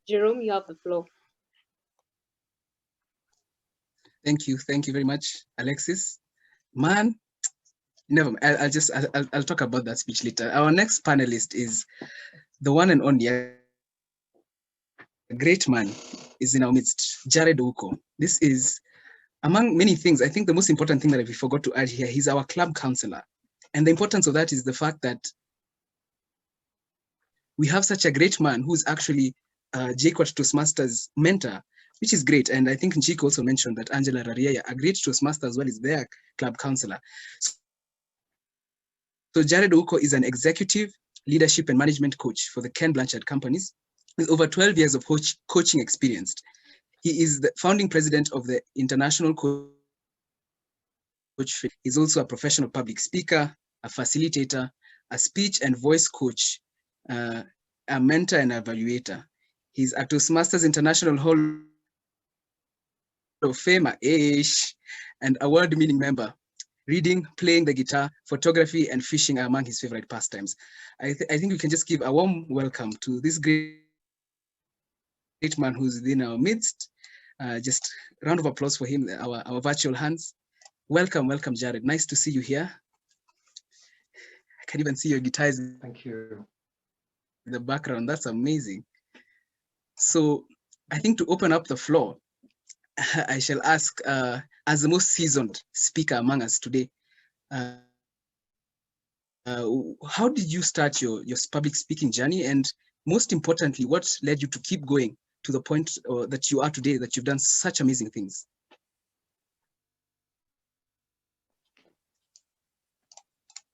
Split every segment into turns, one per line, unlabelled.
Jerome, you have the floor.
Thank you very much, Alexis. Man, never. I'll talk about that speech later. Our next panelist is the one and only, a great man, is in our midst, Jared Ouko. This is, among many things, I think the most important thing that we forgot to add here, he's our club counselor. And the importance of that is the fact that we have such a great man who's actually JKUAT Toastmasters mentor, which is great. And I think Njiko also mentioned that Angela Raria, a great Toastmaster as well, is their club counselor. So Jared Ouko is an executive leadership and management coach for the Ken Blanchard Companies with over 12 years of coaching experience. He is the founding president of the International Coach. He's also a professional public speaker, a facilitator, a speech and voice coach, a mentor and evaluator. He's a Toastmasters International Hall of Famer-ish and award-winning member. Reading, playing the guitar, photography, and fishing are among his favorite pastimes. I think we can just give a warm welcome to this great man who's in our midst. Just a round of applause for him, our virtual hands. Welcome, Jared. Nice to see you here. I can even see your guitars.
Thank you.
In the background, that's amazing. So I think to open up the floor, I shall ask, as the most seasoned speaker among us today, how did you start your public speaking journey? And most importantly, what led you to keep going to the point that you are today, that you've done such amazing things?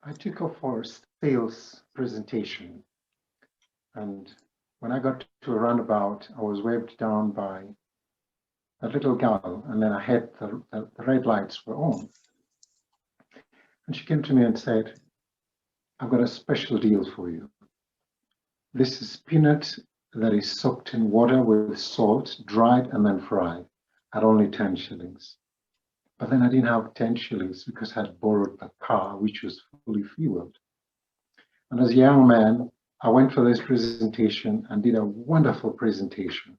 I took off for a sales presentation. And when I got to a roundabout, I was waved down by a little girl, and then I had the red lights were on. And she came to me and said, "I've got a special deal for you. This is peanut that is soaked in water with salt, dried and then fried, at only 10 shillings. But then I didn't have 10 shillings because I had borrowed the car, which was fully fueled. And as a young man, I went for this presentation and did a wonderful presentation.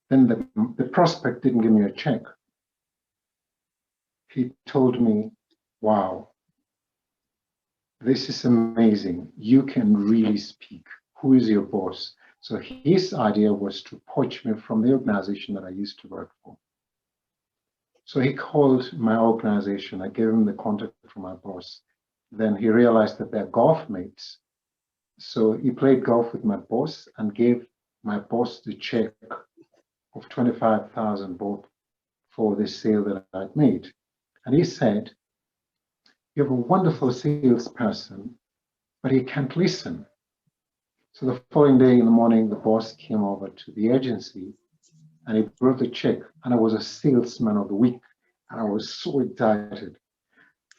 Then the prospect didn't give me a check. He told me, "Wow, this is amazing. You can really speak. Who is your boss?" So his idea was to poach me from the organization that I used to work for. So he called my organization. I gave him the contact from my boss. Then he realized that they're golf mates. So he played golf with my boss and gave my boss the check of 25,000 baht for the sale that I'd made. And he said, "You have a wonderful salesperson, but he can't listen." So the following day in the morning, the boss came over to the agency and he brought the check, and I was a salesman of the week, and I was so excited.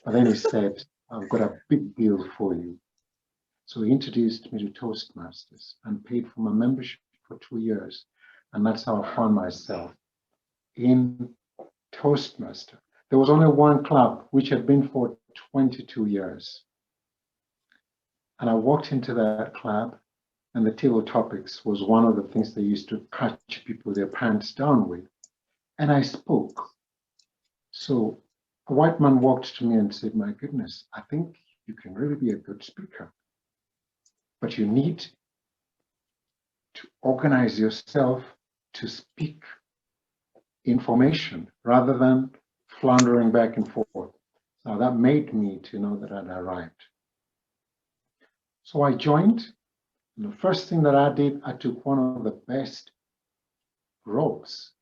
But then he said, "I've got a big deal for you." So he introduced me to Toastmasters and paid for my membership for 2 years. And that's how I found myself in Toastmaster. There was only one club, which had been for 22 years. And I walked into that club, and the table topics was one of the things they used to catch people their pants down with. And I spoke. So a white man walked to me and said, "My goodness, I think you can really be a good speaker. But you need to organize yourself to speak information rather than floundering back and forth." Now that made me to know that I'd arrived. So I joined, and the first thing that I did, I took one of the best roles,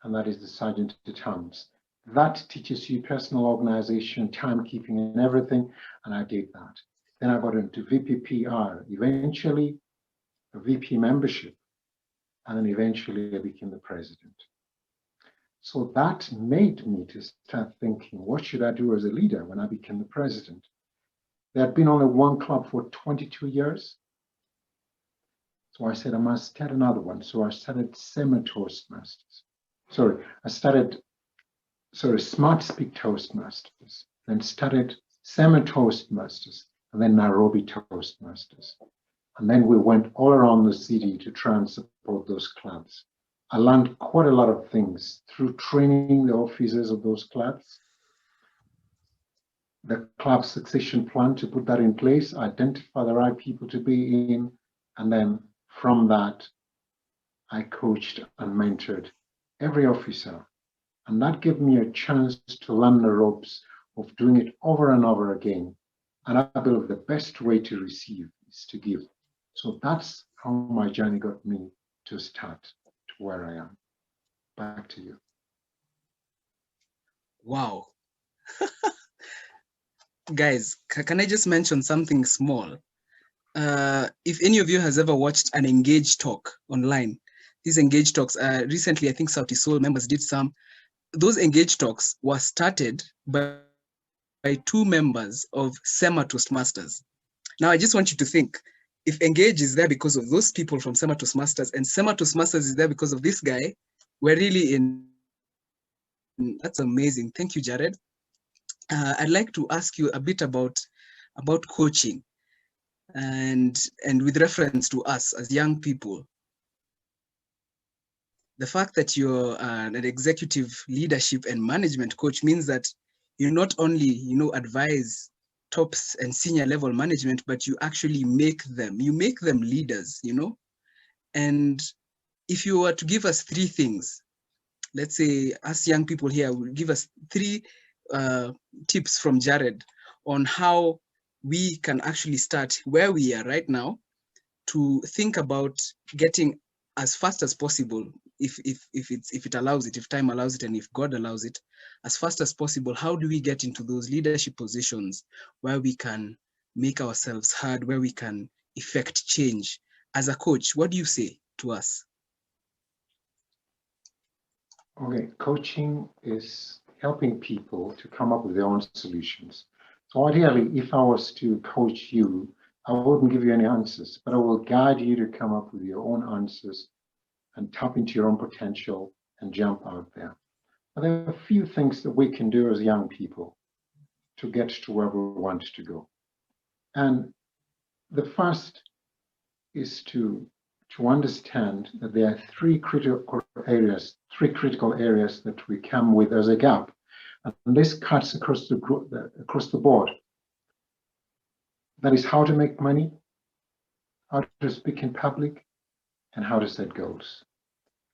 and that is the Sergeant at Arms. That teaches you personal organization, timekeeping, and everything, and I did that. Then I got into VPPR, eventually a VP membership, and then eventually I became the president. So that made me to start thinking, what should I do as a leader when I became the president? There had been only one club for 22 years. So I said, I must start another one. So I started Toastmasters. Smart Speak Toastmasters, then started Toastmasters, and then Nairobi Toastmasters. And then we went all around the city to try and support those clubs. I learned quite a lot of things through training the officers of those clubs, the club succession plan to put that in place, identify the right people to be in, and then from that, I coached and mentored every officer. And that gave me a chance to learn the ropes of doing it over and over again. And I believe the best way to receive is to give. So that's how my journey got me to start to where I am. Back to you.
Wow. Guys, can I just mention something small? If any of you has ever watched an Engage talk online, these Engage talks, recently, I think Sauti Soul members did some. Those Engage talks were started by 2 members of SEMA Toastmasters. Now, I just want you to think, if Engage is there because of those people from SEMA Toastmasters, and SEMA Toastmasters is there because of this guy, we're really in. That's amazing. Thank you, Jared. I'd like to ask you a bit about coaching, and with reference to us as young people. The fact that you're an executive leadership and management coach means that you not only advise tops and senior level management, but you actually make them leaders, And if you were to give us 3 things, let's say us young people here will give us 3 tips from Jared on how we can actually start where we are right now to think about getting as fast as possible, if it allows it, if time allows it, and if God allows it, as fast as possible. How do we get into those leadership positions where we can make ourselves heard, where we can effect change? As a coach, what do you say to us?
Okay, coaching is helping people to come up with their own solutions. So ideally, if I was to coach you, I wouldn't give you any answers, but I will guide you to come up with your own answers and tap into your own potential and jump out there. But there are a few things that we can do as young people to get to where we want to go. And the first is to understand that there are 3 critical areas that we come with as a gap. And this cuts across the board. That is how to make money, how to speak in public, and how to set goals.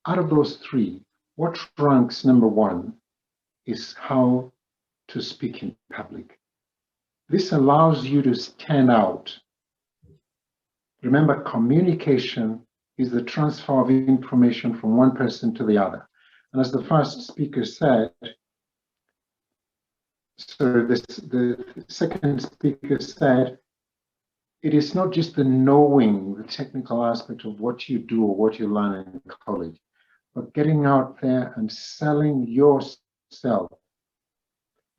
Out of those 3, what ranks number 1 is how to speak in public. This allows you to stand out. Remember, communication is the transfer of information from one person to the other. And as the first speaker said, the second speaker said, it is not just the knowing, the technical aspect of what you do or what you learn in college, but getting out there and selling yourself.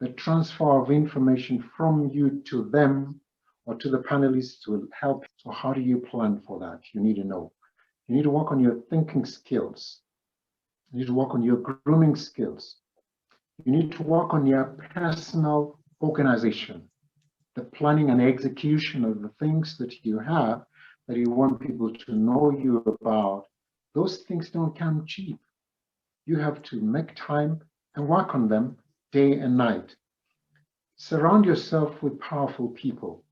The transfer of information from you to them or to the panelists will help. So how do you plan for that? You need to know. You need to work on your thinking skills. You need to work on your grooming skills. You need to work on your personal organization, the planning and execution of the things that you have that you want people to know you about. Those things don't come cheap. You have to make time and work on them day and night. Surround yourself with powerful people.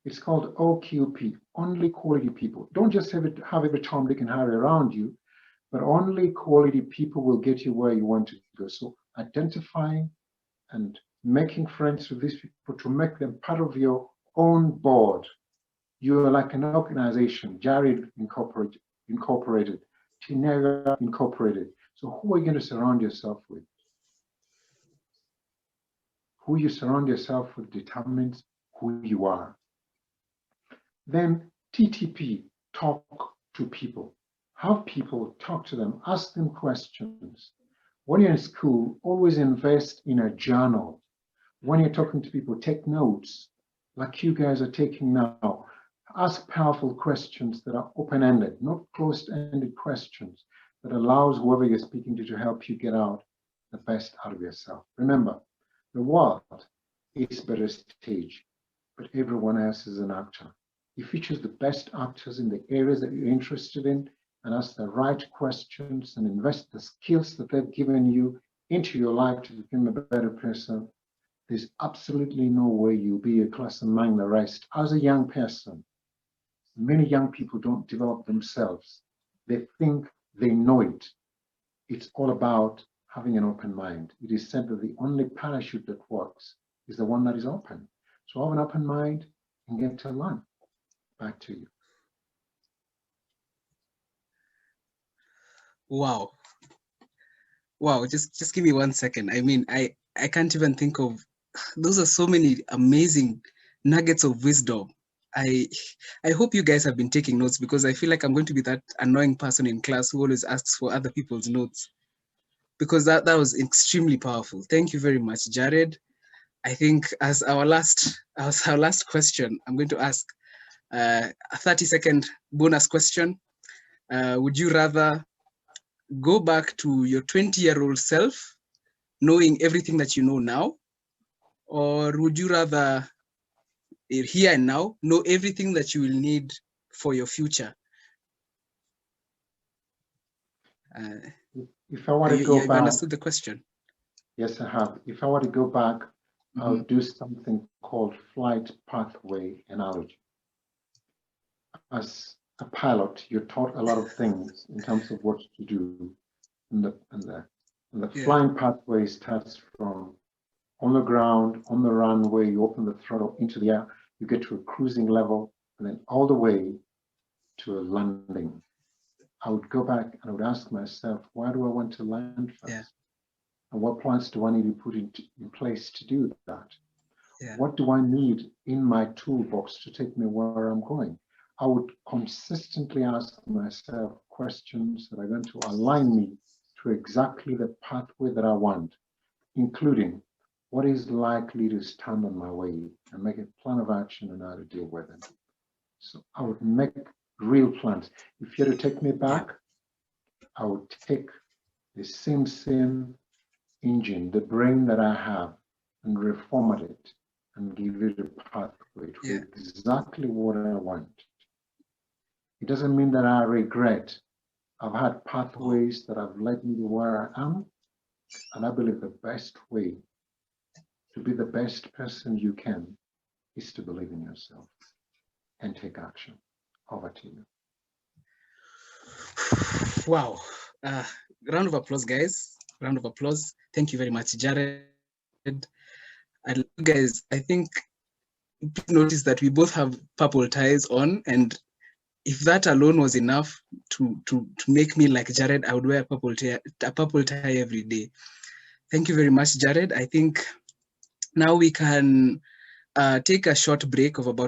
It's called OQP, only quality people. Don't just have every Tom, Dick, and Harry around you, but only quality people will get you where you want to go. So identifying and making friends with these people to make them part of your own board. You are like an organization, Jared Incorporated, Tinera Incorporated. So who are you going to surround yourself with? Who you surround yourself with determines who you are. Then TTP, talk to people. Have people talk to them, ask them questions. When you're in school, always invest in a journal. When you're talking to people, take notes like you guys are taking now. Ask powerful questions that are open-ended, not closed-ended questions that allows whoever you're speaking to help you get out the best out of yourself. Remember, the world is but a stage. but everyone else is an actor. If you choose the best actors in the areas that you're interested in and ask the right questions and invest the skills that they've given you into your life to become a better person, there's absolutely no way you'll be a class among the rest. As a young person, many young people don't develop themselves. They think they know it. It's all about having an open mind. It is said that the only parachute that works is the one that is open. So have an open mind and get to learn. Back to you.
Wow. Wow, just give me 1 second. I mean, I can't even think of, those are so many amazing nuggets of wisdom. I hope you guys have been taking notes, because I feel like I'm going to be that annoying person in class who always asks for other people's notes, because that was extremely powerful. Thank you very much, Jared. I think as our last question, I'm going to ask a 30-second bonus question. Would you rather go back to your 20-year-old self, knowing everything that you know now, or would you rather here and now know everything that you will need for your future?
If I want to go back,
you understood the question?
Yes, I have. If I were to go back, I would do something called flight pathway analogy. As a pilot, you're taught a lot of things in terms of what to do. And the flying pathway starts from on the ground, on the runway, you open the throttle into the air, you get to a cruising level, and then all the way to a landing. I would go back and I would ask myself, why do I want to land first?
Yeah.
And what plans do I need to put in place to do that?
Yeah.
What do I need in my toolbox to take me where I'm going? I would consistently ask myself questions that are going to align me to exactly the pathway that I want, including what is likely to stand on my way, and make a plan of action and how to deal with it. So I would make real plans. If you're to take me back, I would take the same engine, the brain that I have, and reformat it and give it a pathway to exactly what I want. It doesn't mean that I regret. I've had pathways that have led me to where I am, and I believe the best way to be the best person you can is to believe in yourself and take action. Over to you.
Wow. Round of applause, guys. Round of applause. Thank you very much, Jared. And guys, I think notice that we both have purple ties on, and if that alone was enough to make me like Jared, I would wear a purple tie every day. Thank you very much, Jared. I think now we can take a short break of about